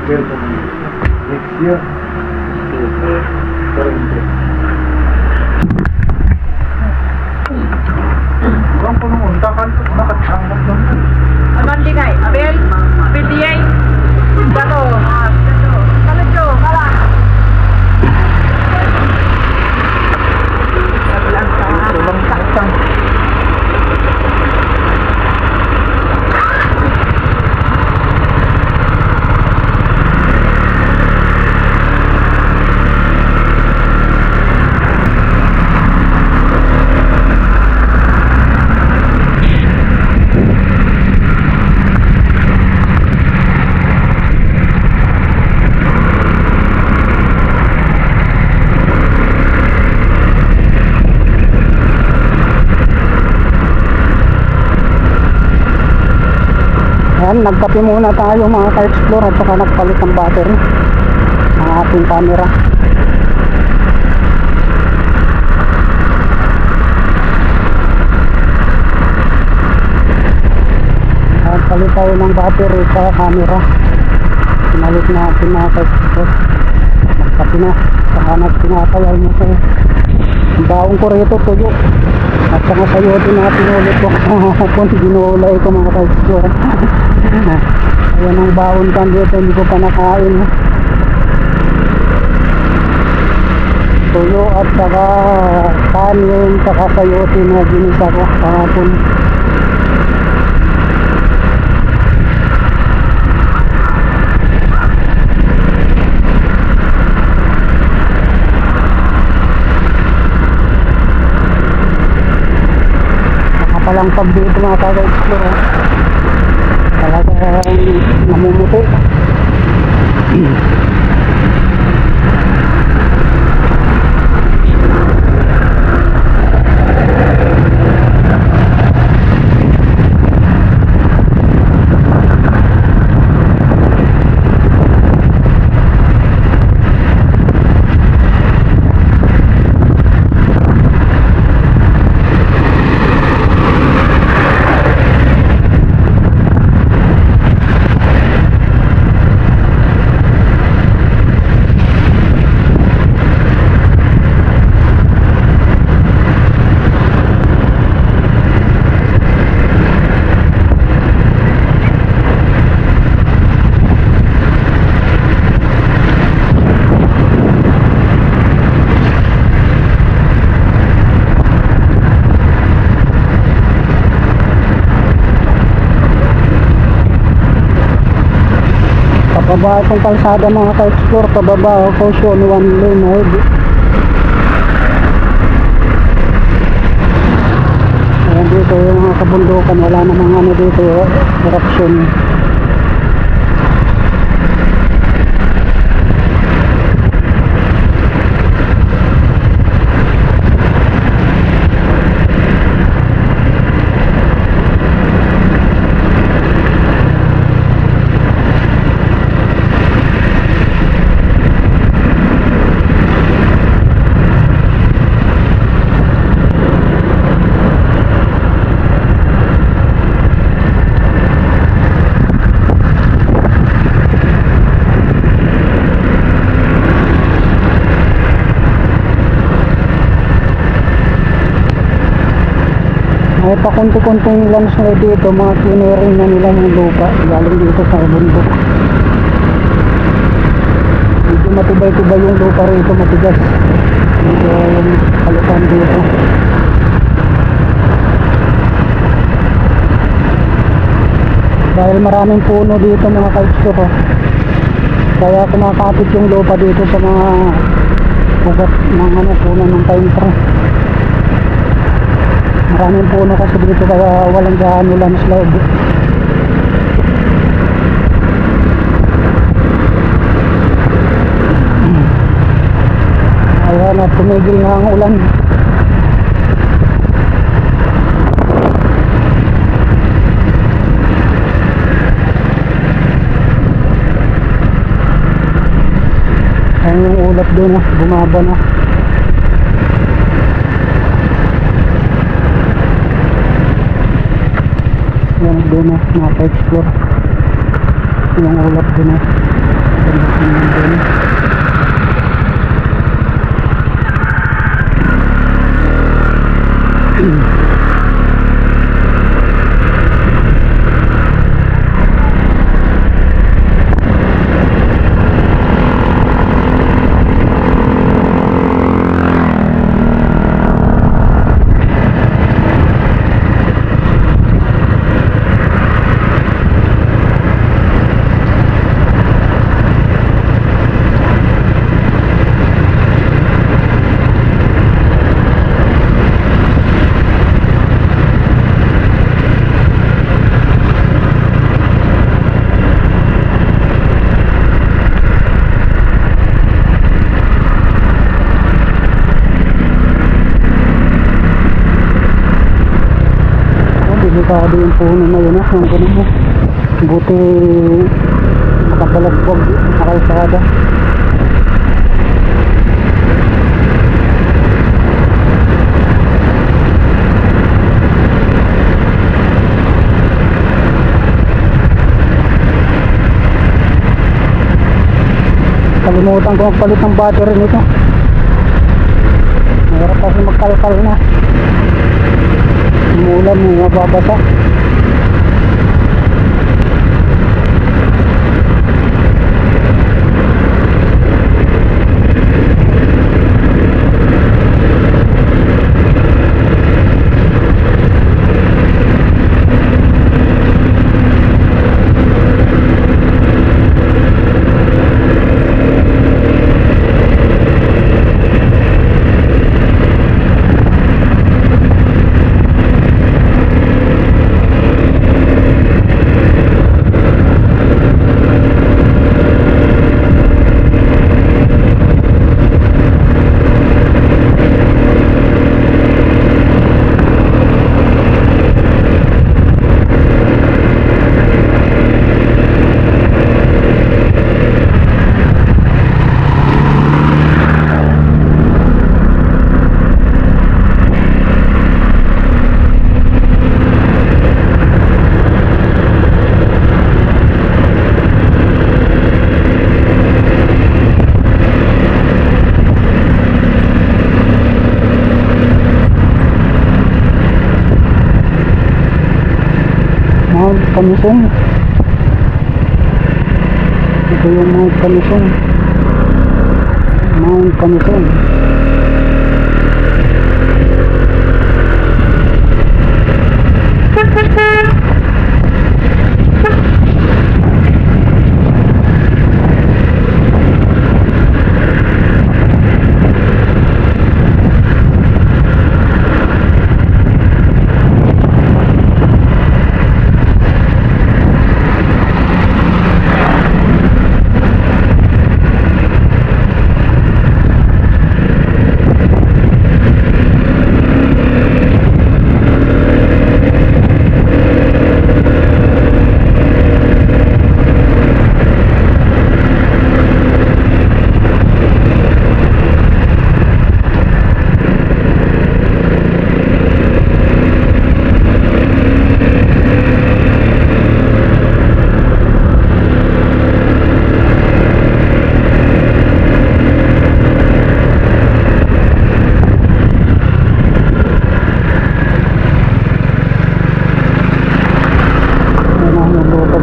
pero next year, pero hindi. Kung pumunta ka, nakatanggal lang. Aman ligay, Abel, PDA, Gato, Kaladyo, Kala. Ulang saktan. Ayan, nagkape muna tayo mga ka-explore at saka nagpalit ng battery ng ating camera. Nagpalit tayo ng battery sa camera. Pinalit natin mga ka-explore. Nagkape na, saka nagtinatawal mo sa baong ko rito tuyo. At saka sa'yo din natin ulit ko kung ginulay ko mga ka-explore. Ayan ang baon kan dito, hindi ko pa nakain. Tuyo at saka kanin, saka sayote na ginisa ko kahapon. Nakapalampag dito mga ka-explore. Talagang namumuti. Pababa itong kalsada mga ka-explore, pababa ako so one lane ahead. Ayan dito yung mga kabundukan, wala namang ano dito, eruption. May pakunti-kunting landslide dito, mga clearing na nila ng lupa galing dito sa bundok. Medyo matibay-tibay yung lupa rito, matigas. Medyo yung kalupan dito. Dahil maraming puno dito mga ka-explore, kaya kumakapit yung lupa dito sa mga ugat ng puno ng pine tree. Maraming puno kasi dito kaya walang gaano landslide. Ayan at tumigil nga ang ulan. Ayan yung ulap doon, bumaba na. Yan doon na, naka-explore yung ulap doon na. Delikado yung puno na yun, yung ganun mo. Buti nakapalagbag, nakaisada. Kalimutan ko magpalit ng battery nito. Mahirap kasi magkalkal na. Umulan mo, mababasa. Mount Kamisong. Ito yung Mount Kamisong. Mount Kamisong.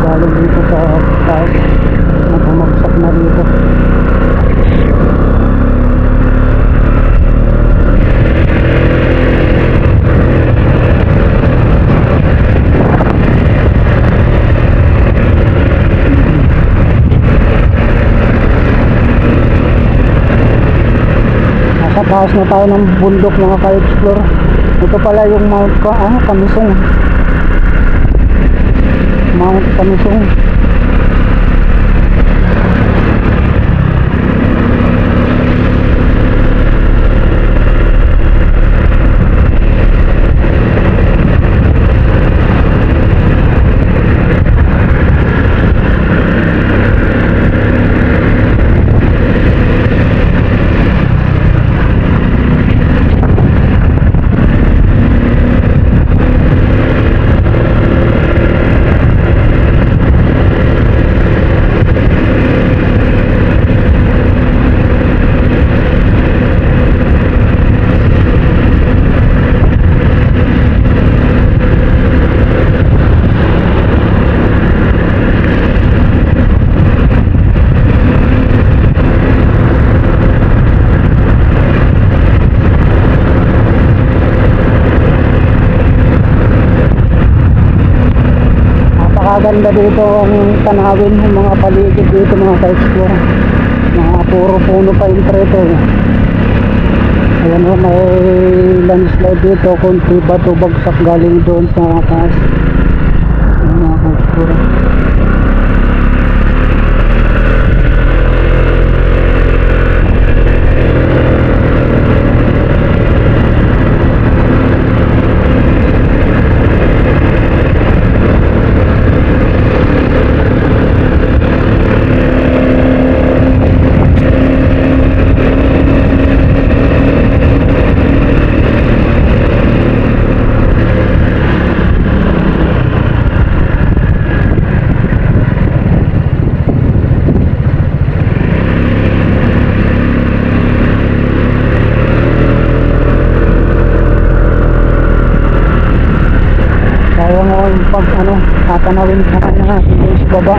Galing dito sa taas na bumagsak na dito. Nasa taas na tayo ng bundok mga ka-explore. Ito pala yung Mount Kamisong. Mount Kamisong. Napakaganda dito ang tanawin ng mga paligid dito mga ka-explore. Mga puro puno pa yung treto. Ayan o, may landslide dito. Kunti bato bagsak galing doon sa taas. Ayan mga ka-explore. Pag tatanawin sa na sa baba,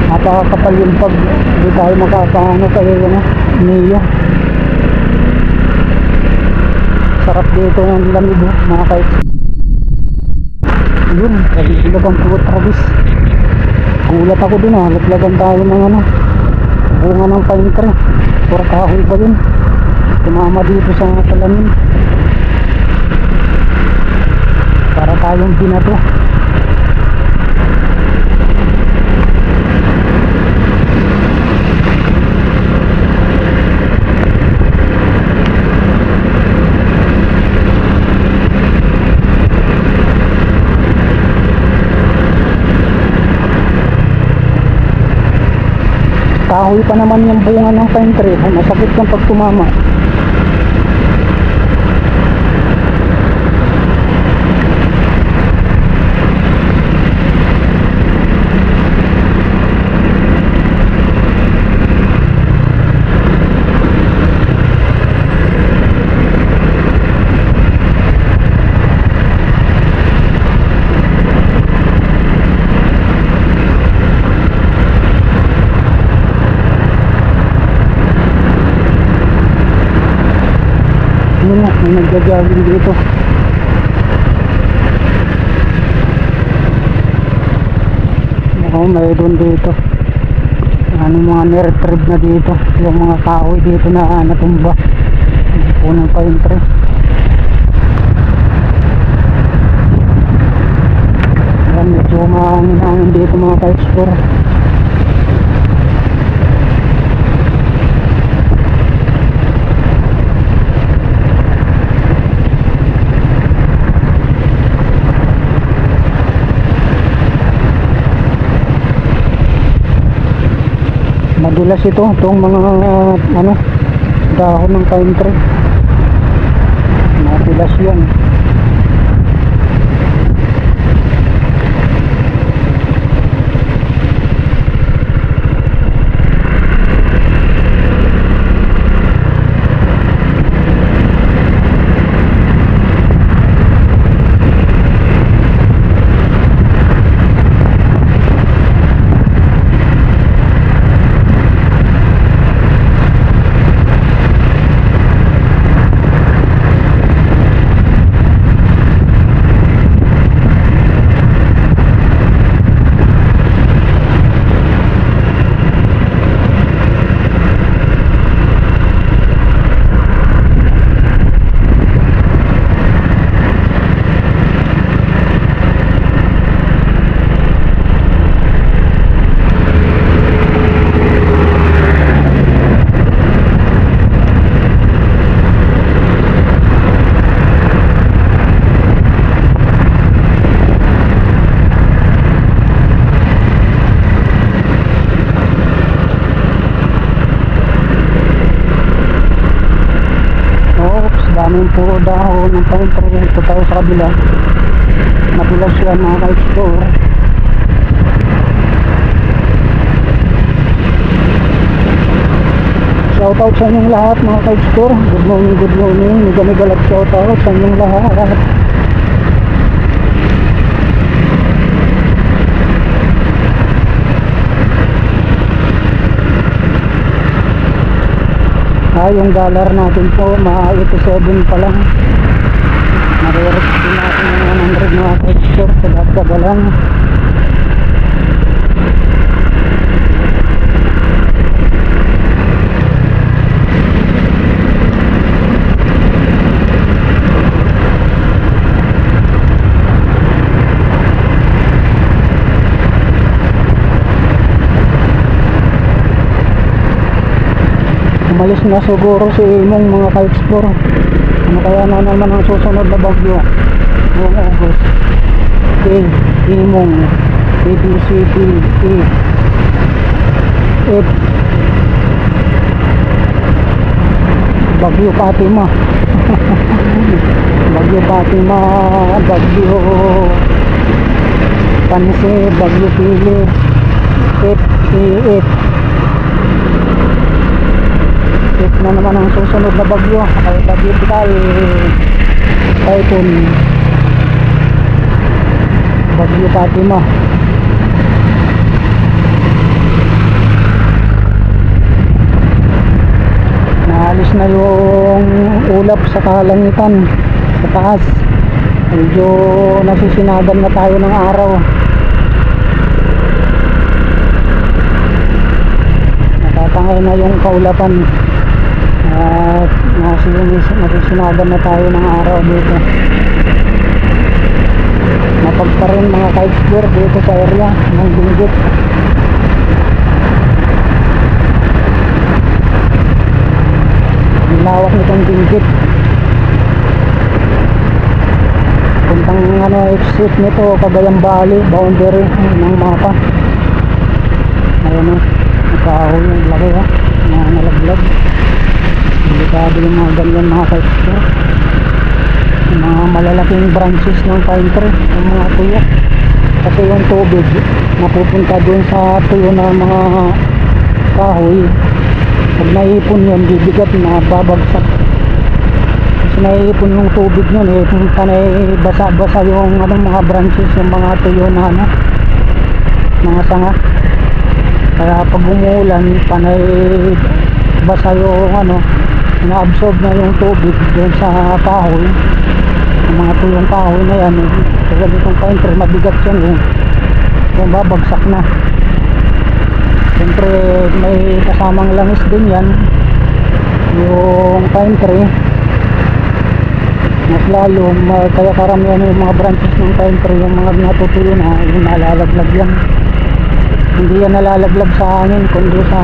napakakapal yung pag hindi tayo makakaano kayo niya. Sarap dito ng lamig mga kahit yun, ilabang po trabis. Gulat ako din laglagan tayo ng bunga ng pine tree or kahoy ba yun, tumama dito sa talamin para tayong binato. Kahoy pa naman yung bunga ng pine tree, masakit yung pag tumama. May nagja-jogging dito. May doon dito. Mga niretrieve na dito. Yung mga kahoy dito na natumba. Punong pa yung tree. Ayan, medyo mahangin dito mga ka-explore. Madulas itong mga dahon ng pine tree. Madulas yan. daming puro dahon ng pine tree. Ito tayo sa kabila, madulas yan mga ka-explore. Shoutout sa inyong lahat mga ka-explore. Good morning, good morning. Mega shoutout sa inyong lahat. Yung dollar natin po ma-87 pa lang. Nare-reach din natin ng 100 mga ka-explore sa Dagdaga lang. na siguro si Imong mga ka-explore. Ano kaya na naman ang susunod na bagyo noong August? Okay, Imong ABCDE F Bagyo Fatima. Bagyo Fatima, Bagyo Panse, Bagyo Pili, F na naman ang susunod na bagyo. Ay Bagyo Tikal, Typhoon, Bagyo Fatima. Naalis na yung ulap sa kalangitan sa taas. Medyo nasisinagan na tayo ng araw. Natatangay na yung kaulapan at nasisinagan na tayo ng araw dito. Mapagpa rin mga ka-explore dito sa area ng Benguet. Lawak nitong Benguet. Puntang exit nito Cagayan Valley boundary ng mapa. Ayun o, nakahoy yung laki ha, na nalaglag. Delikado yung mga ganyan mga ka-explore. Yung mga malalaking branches ng pine tree, yung mga tuyo. Kasi yung tubig napupunta dun sa tuyo ng mga kahoy. Pag naipon yun, bibigat na babagsak. Kasi naipon yung tubig yun, panay basa-basa yung mga branches, yung mga tuyo na mga sanga. Kaya pag umulan, panay basa yung na-absorb na yung tubig dun sa kahoy. Yung mga tuyong kahoy na yan, kasi itong pine tree, mabigat yun yung babagsak na. Siyempre may kasamang langis din yan yung pine tree. Mas lalo kaya karamihan yung mga branches ng pine tree, yung mga natutuyo na yung nalalaglag yan. Hindi yan nalalaglag sa hangin kundi sa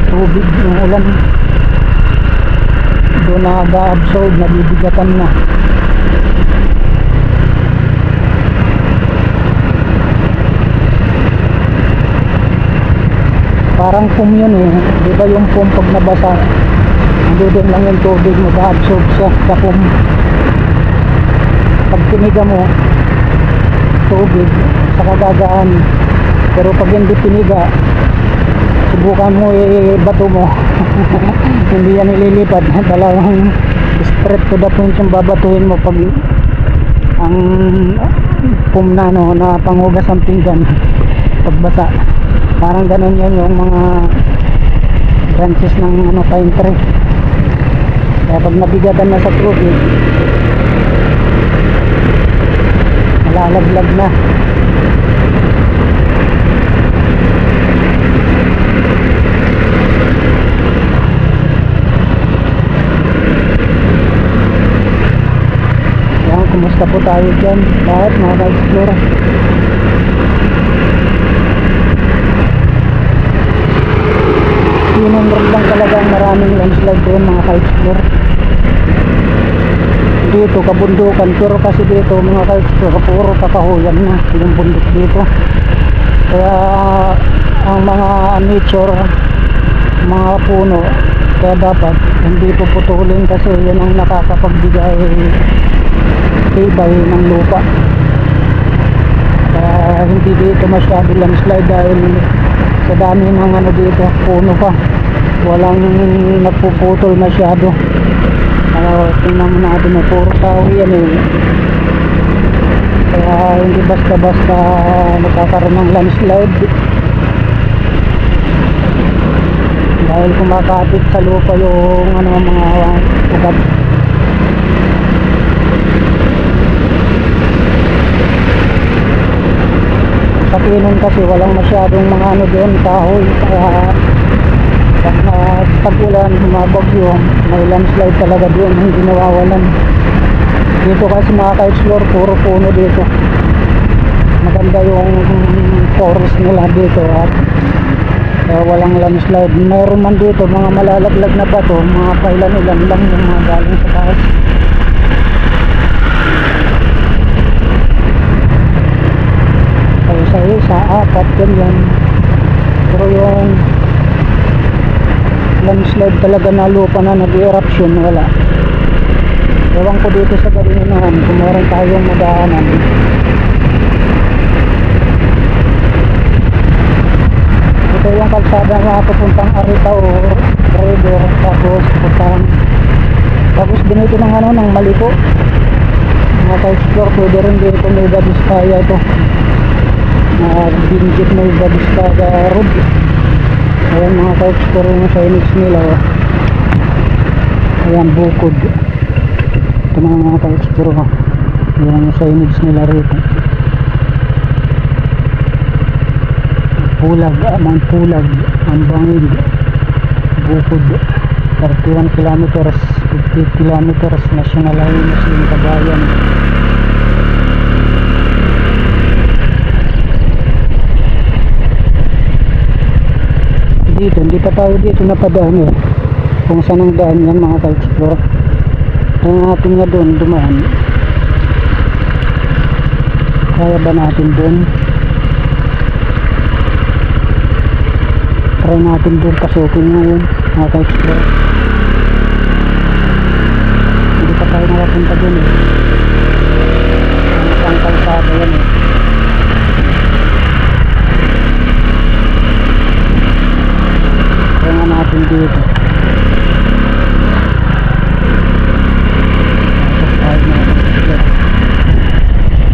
tubig ng ulan. Doon na-absorb, nabibigatan na. Parang foam yun di ba yung foam pag nabasa, nandun lang yung tubig, mag-absorb siya sa foam. Pag piniga mo, tubig, saka gagaan. Pero pag hindi piniga, subukan mo bato mo. Hindi yan ililipat. Talagang straight to the point yung babatuhin mo pag ang foam na na panghugas ang pinggan pagbasa. Parang ganun yan yung mga branches ng pine tree. Kaya pag nabigatan na sa tubig, nalalaglag na. Yan, kumusta po tayo dyan? Lahat mga ka-explore. Sinunod lang talaga ang maraming landslide doon mga ka-explore. Dito kabundukan, pero kasi dito mga ka-explore puro kakahuyan na yung bundok dito. Kaya ang mga nature, mga puno, kaya dapat hindi puputulin kasi yan ang nakakapagbigay tibay ng lupa. Kaya hindi dito masyado landslide dahil sa dami ng dito, puno pa, walang nagpuputol masyado. Tingnan mo natin na puro tao yan kaya hindi basta-basta nakakaroon ng landslide dahil kumakapit sa lupa yung mga ugat. Sa Pinon kasi walang masyadong mga doon kahoy, kaya pag tag-ulan, mabagyo, may landslide talaga doon, hindi nawawalan. Dito kasi mga ka-explore, puro puno dito. Maganda yung forest nila dito at Kaya walang landslide. Mayroon man dito mga malalaglag na bato, mga pailan-ilan lang yung mga galing sa taas. Kaya sa isa, apat, ganyan. Pero yung landslide talaga na lupa na nag-eruption, wala. Ewan ko dito sa Balinahan kung meron tayong madaanan. Ito yung kalsada na papuntang Arita o River, tapos tapos dinito ng ano, ng Maliko. Mga ka-explore, pwede rin dito may Babiskaya ito. Binjit may Babiskaya Road. Ayan mga ka-explore yung signage nila, oh. Ayan, bukod. Ito mga ka-explore, oh. Ayan yung signage nila rito. Pulag, Mount Pulag, Ambangig, bukod. 31 kilometers, 50 kilometers, National Highway Muslim Cagayan. Dito, hindi pa tayo dito napadaan, eh. Kung saan ang daan yan mga ka-explore. Kaya natin nga doon dumaan. Kaya ba natin doon? Try natin doon pasukin ngayon mga ka-explore. Hindi pa tayo nakapunta doon, eh. Ang kalsada yan, eh. Try nga natin dito.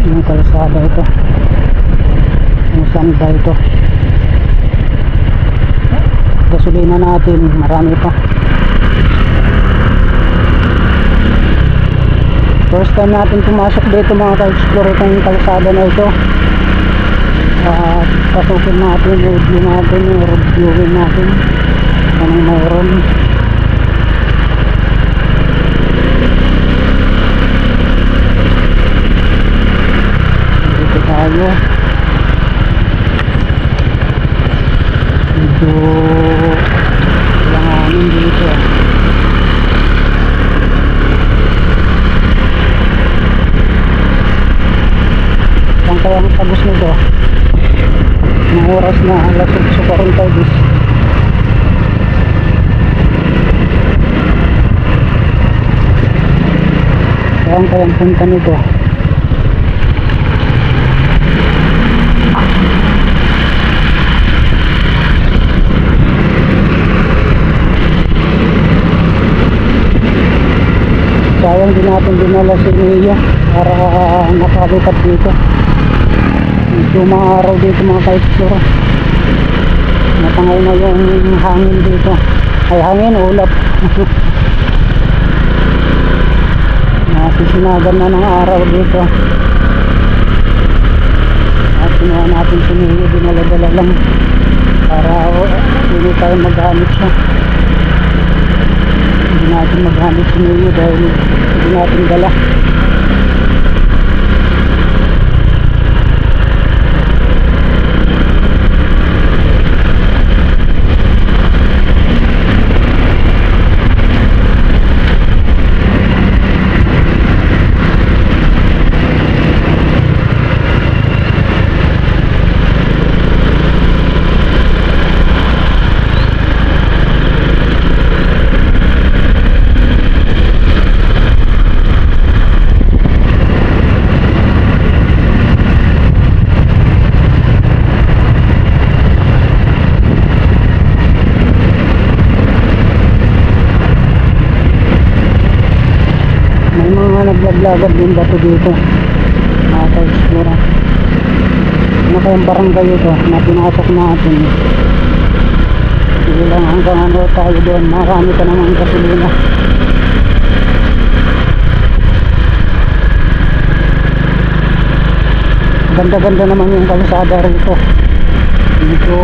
Yung kalsada ito, yung saan ba ito, gasolina natin marami pa. First time natin pumasok dito mga ka-explore, itong kalsada na ito. Pasukin natin, review natin, reviewin natin anong mayroon. Dito tayo, medyo langanin dito. Saan kaya ang tagos nito? Ang oras na alas 8:42. Saan kaya ang punta nito? Sayang din natin dinala si Nia para nakalipat dito. Medyo mga araw dito mga ka-explore. Natangay na yung hangin dito. Ay, hangin, ulap. Nasisinagan na ng araw dito. At sinuha natin si Nia, dinala-dala lang para hindi tayo maghanip siya. Hindi natin maghanip si Nia dahil hindi natin dala. Naglaglag din bato dito mga ka-explore. Ano kayang barangay ito na pinasok natin? Sige lang hanggang ano tayo doon, marami ka naman gasolina. Ganda-ganda naman yung kalsada rito, medyo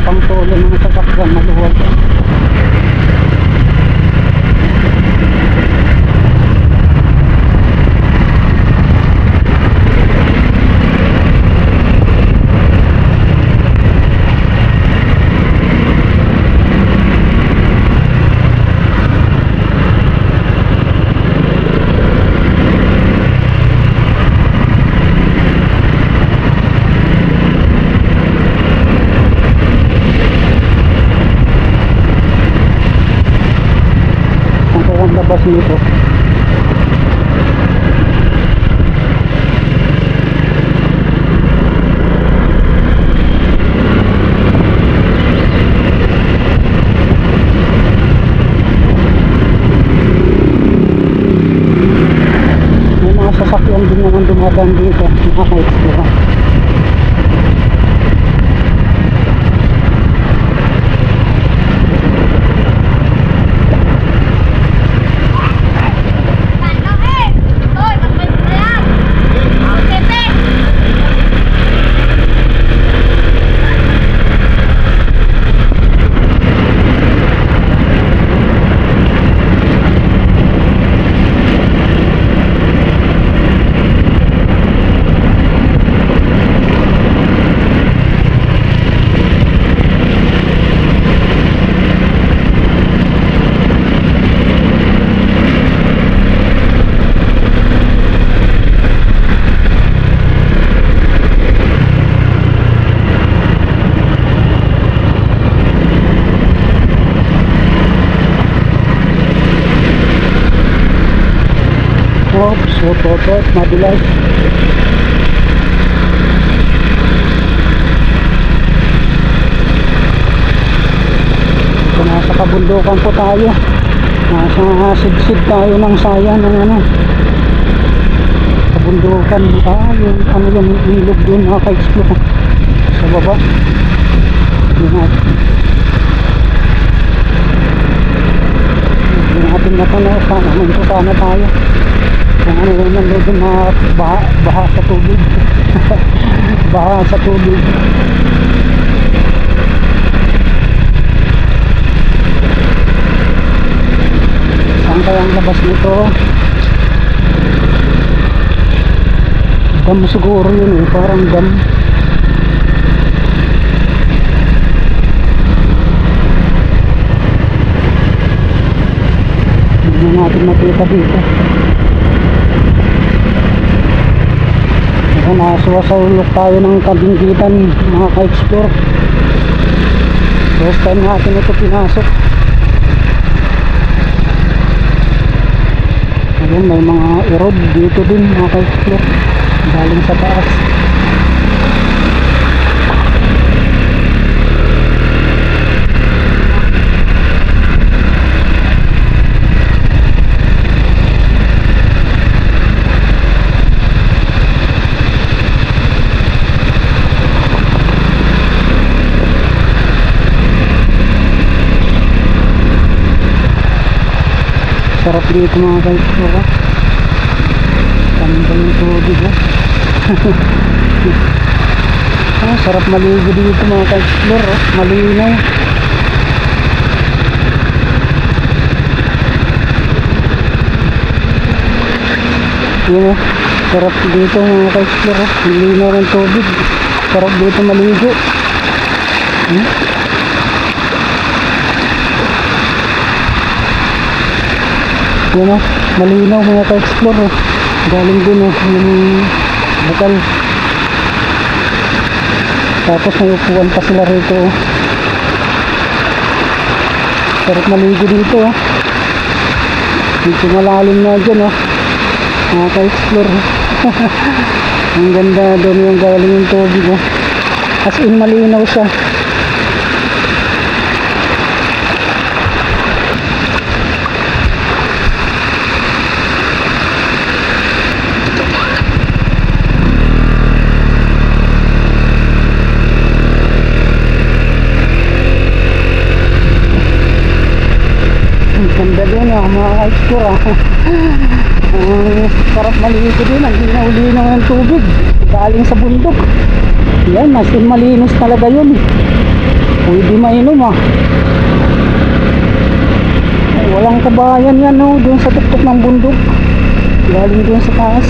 pangtuloy ng sasakyan, maluwag. labas nito. May mga sasakyan din naman dumadaan dito, nakaka-explore. Oops, madulas. So, nasa kabundukan po tayo. Nasa sidsid tayo ng saya ng ano. Kabundukan. Yung ano yung ilog doon nakaka-explore. Sa baba. Yan. Yung ating natanaw. Sana tayo. Kung ano yung nandun na baha sa tubig. Baha sa tubig. Saan kaya ang labas nito? Dam siguro yun eh, parang dam. Hindi natin makita dito. So, nasuwasulok tayo ng kabingkitan mga ka-explore. First time natin ito pinasok. Ayun, may mga erod dito din mga ka-explore galing sa taas. Sarap dito mga ka-explore. Ganda ng tubig sarap maligo dito mga ka-explore. Malinaw. Yun sarap dito mga ka-explore. Malinaw ng tubig. Sarap dito maligo. Yun malinaw mga ka-explore. Galing din yung bukal. Tapos may upuan pa sila rito. Sarap maligo dito. Dito malalim na dyan mga ka-explore. Ang ganda doon yung galing yung tubig as in malinaw siya. Ganda din mga ka-explore sarap maligo din. Ang linaw-linaw ng tubig galing sa bundok. Yan, mas malinis talaga yun. Pwede mainom Ay, walang kabayan yan doon sa tuktok ng bundok. Galing doon sa taas.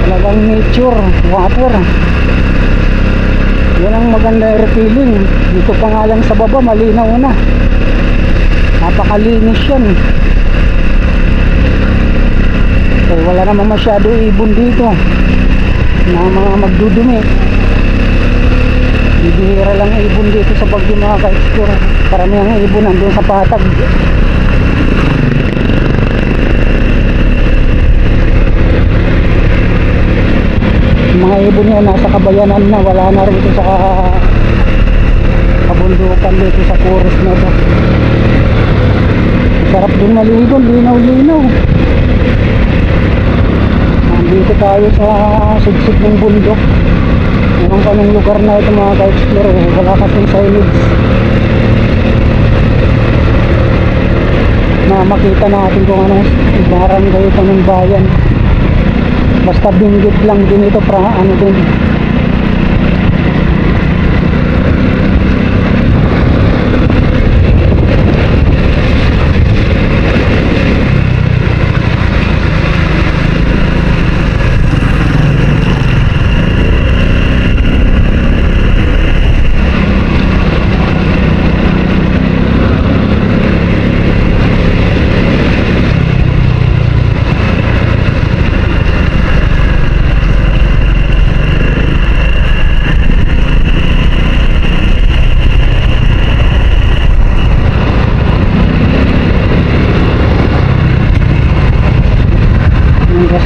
Talagang nature, water. Yan ang maganda refilling. Dito pa nga lang sa baba malinaw na. Napakalinis yan. So, wala naman masyado ibon dito na mga magdudumi. Bibihira lang ibon dito sa Baguio mga ka-explore. Karamihan ibon nandun sa patag. mga ibon yan nasa kabayanan na, wala na rito sa kabundukan dito sa forest na to. Sarap din maligo, linaw-linaw. Nandito tayo sa sigsig ng bundok. Ewan ko anong lugar na ito mga ka-explore, wala kasing signage na makita natin kung anong barangay ito ng bayan. Basta Benguet lang din ito, ano din.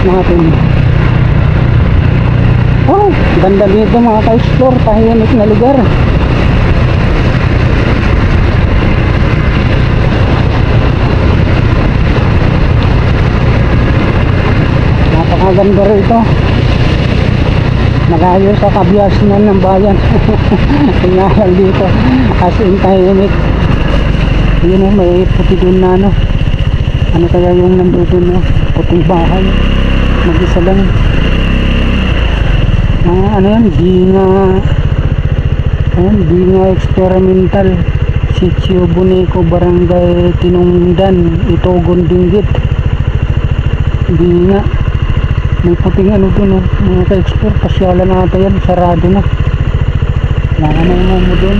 Natin. Oh, ganda dito mga ka-explore, tahimik na lugar. Napakaganda rito. Malayo sa kabiasnan ng bayan. Tingnan dito, as in tahimik. Yun o, may puti dun na ano. Ano kaya yung nandun no? Puting bahay. Mag-isa lang. Ano yan? Binga Experimental Sitio Buneco, Barangay Tinungdan, Itogon, Benguet. Binga. May puting ano dun, no? Mga ka-explore, pasyalan natin yan. Sarado na. Wala na yung mo dun.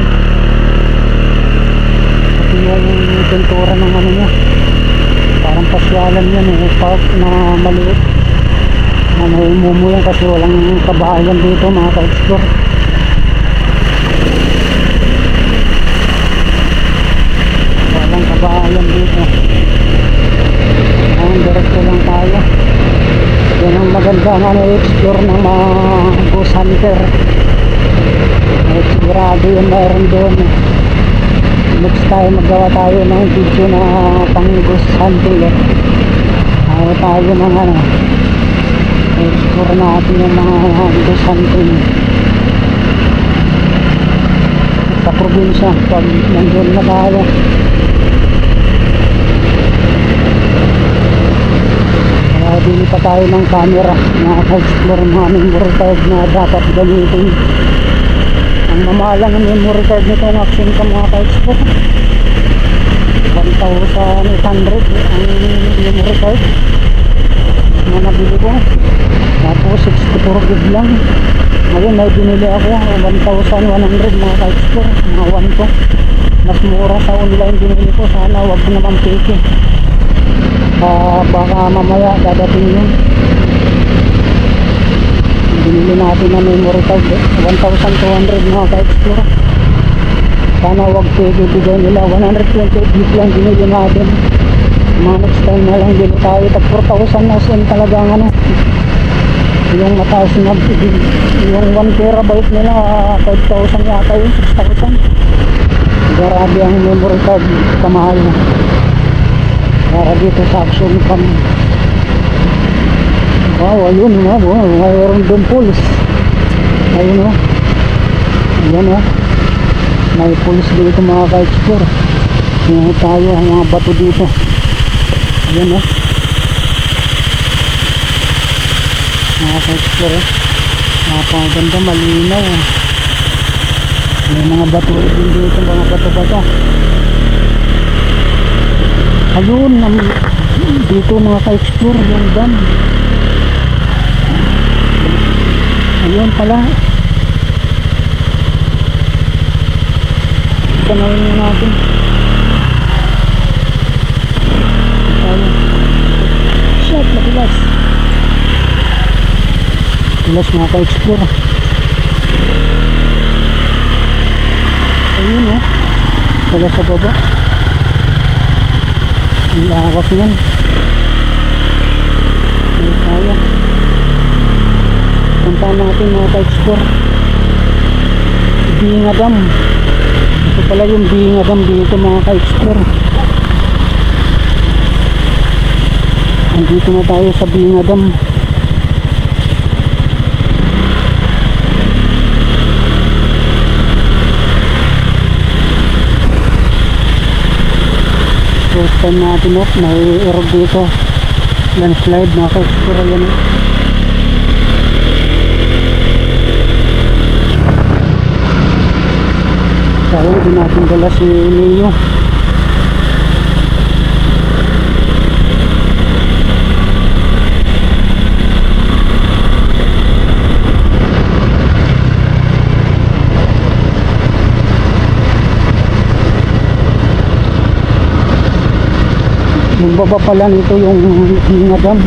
Pati yung bentura ng ano niya. Parang pasyalan yan, park na maliit. May umumu yan kasi walang kabahayan dito mga ka-explore. Walang kabahayan dito. Ang diretso lang tayo. Yan ang maganda nga na-explore ng mga ghost hunter. Sigurado yun mayroon doon. Next time magawa tayo ng video na pang ghost hunting. Ayaw tayo ng ano, explore natin yung mga ghost hunting sa probinsya pag nandun na tayo. Kaya bili pa tayo ng camera na ka-explore mga memory card na dapat gamitin. Ang mamahalang ng memory card nito ang action ka mga ka-explore, 1,800 ang memory card na nabili ko. Tapos 64 gig lang. Ngayon may binili ako 1,100 mga ka-explore, mga 1 ko. Mas mura sa online binili ko. Sana wag naman peke. Baka mamaya dadating yun. Binili natin na memory card 1,200 mga ka-explore. Sana wag peke bigay nila. 128 gig lang binili natin. Mga next time na lang din tayo. Tag 4,000 na sin talagang ano, yung mataas na yung 1 terabyte nila 5,000 yata yun, 6,000. Grabe ang memory card, kamahal na para dito sa action cam. Wow, ayun no, mayroon doon pulse. Ayun no, ayan no, may pulse dito mga ka-explore. Tingnan tayo ang mga bato dito. Ayan no, mga ka-explore, napakaganda, malinaw. May mga bato din dito, mga bato-bato. Ayun, dito mga ka-explore, yung dam. Ayun pala. Tanawin natin. Shit, matilas. Matilas mga ka-explore. Ayun o, pala sa baba. Ang lakas yan. Ayun tayo. Ito pupuntahan natin mga ka-explore. Binga Dam. Ito pala yung Binga Dam dito mga ka-explore. Andito na tayo sa Binga Dam. First time natin may error dito. Landslide mga ka-explore. Yan sayang din natin dala si Leo. Yung baba pala nito yung Binga Dam.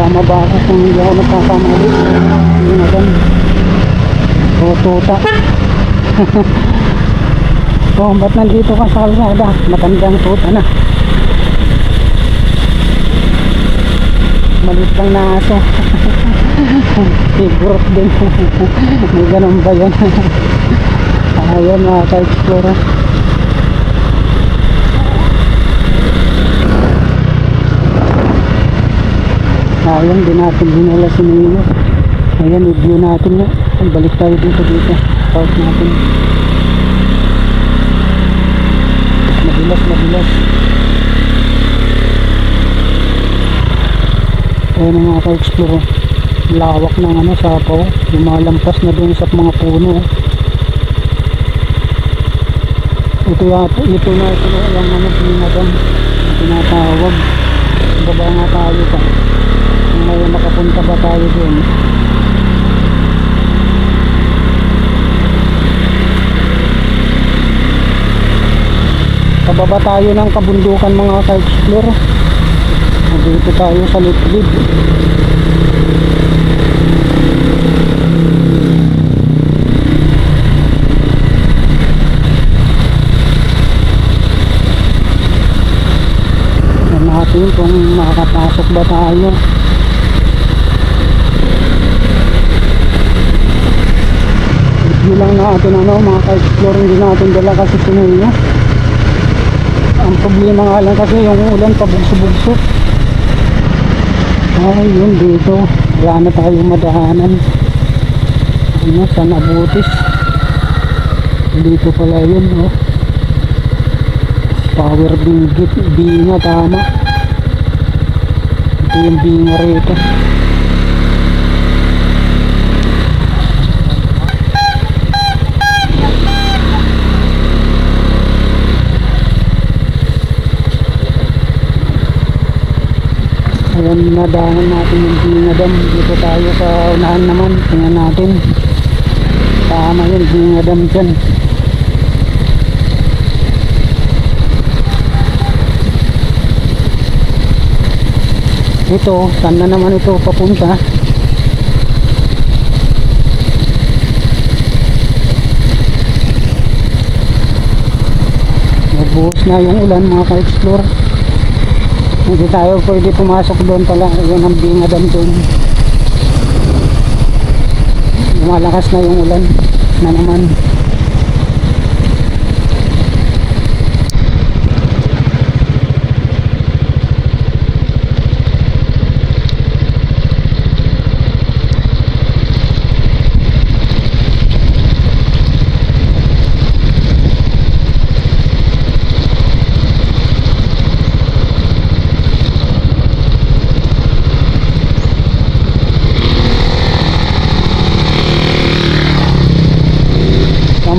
Tama ba ako kung hindi ako nagkakamali? Binga Dam. O tuta. Oh, ba't nandito ka sa kalsada? Matandang tuta na. Malit lang na aso. Sigurot din. May ganun ba yun? Ayan mga ka-explore. Ayan din natin dinala si Nino. Ayan i-view natin yan. Balik tayo dito. Park natin. Madulas. Ayan ang mga ka-explore. Lawak ng sapaw. Lumalampas na dun sa mga puno. Ito na yung Binga Dam. Tinatawag. Baba nga tayo pa. Ngayon makapunta ba tayo doon? Pababa tayo ng kabundukan mga ka-explore. Dito tayo sa litlid. Natin kung makakapasok ba tayo. Review lang natin mga ka-explore. Hindi natin dala kasi sinuya. Ang problema nga lang kasi yung ulan pabugso-bugso. Ay yun dito wala na tayong madahanan. San Abutis. Dito pala yun Power Binga tama. Ito yung Binga rito. Ayan, nadahan natin yung Binga Dam. Dito tayo sa unahan naman. Tingnan natin. Tama yun, Binga Dam dyan. Ito, saan na naman ito papunta? Nagbuhos na yung ulan mga ka-explore. Hindi tayo pwede pumasok doon pala. Yun ang Binga Dam doon. Lumalakas na yung ulan na naman.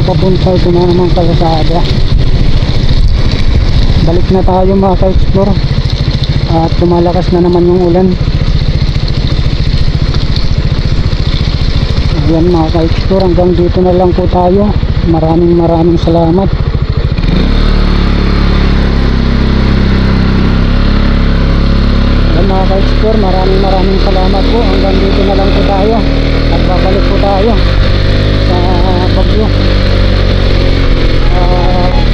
Papunta ito na naman kalsada. Balik na tayo mga ka-explore at lumalakas na naman yung ulan. Ayan mga ka-explore, hanggang dito na lang po tayo. Maraming salamat. Ayan mga ka-explore, maraming salamat po. Hanggang dito na lang po tayo at babalik po tayo sa Baguio.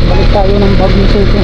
Balik tayo ng Baguio City.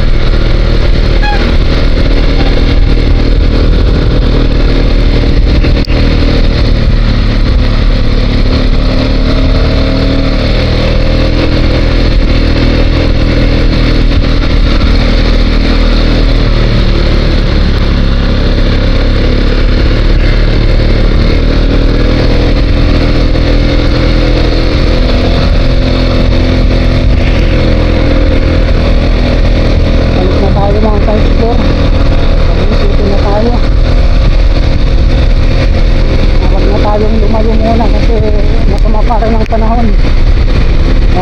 tayong lumayo muna kasi masama pa rin ang panahon.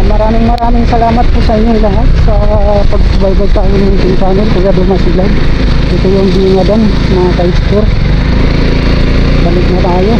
Maraming salamat po sa inyong lahat sa pagsubaybay sa aming YouTube channel, Kuya Dumas Vlog. Ito yung Bingadan, mga ka-explore. Balik na tayo.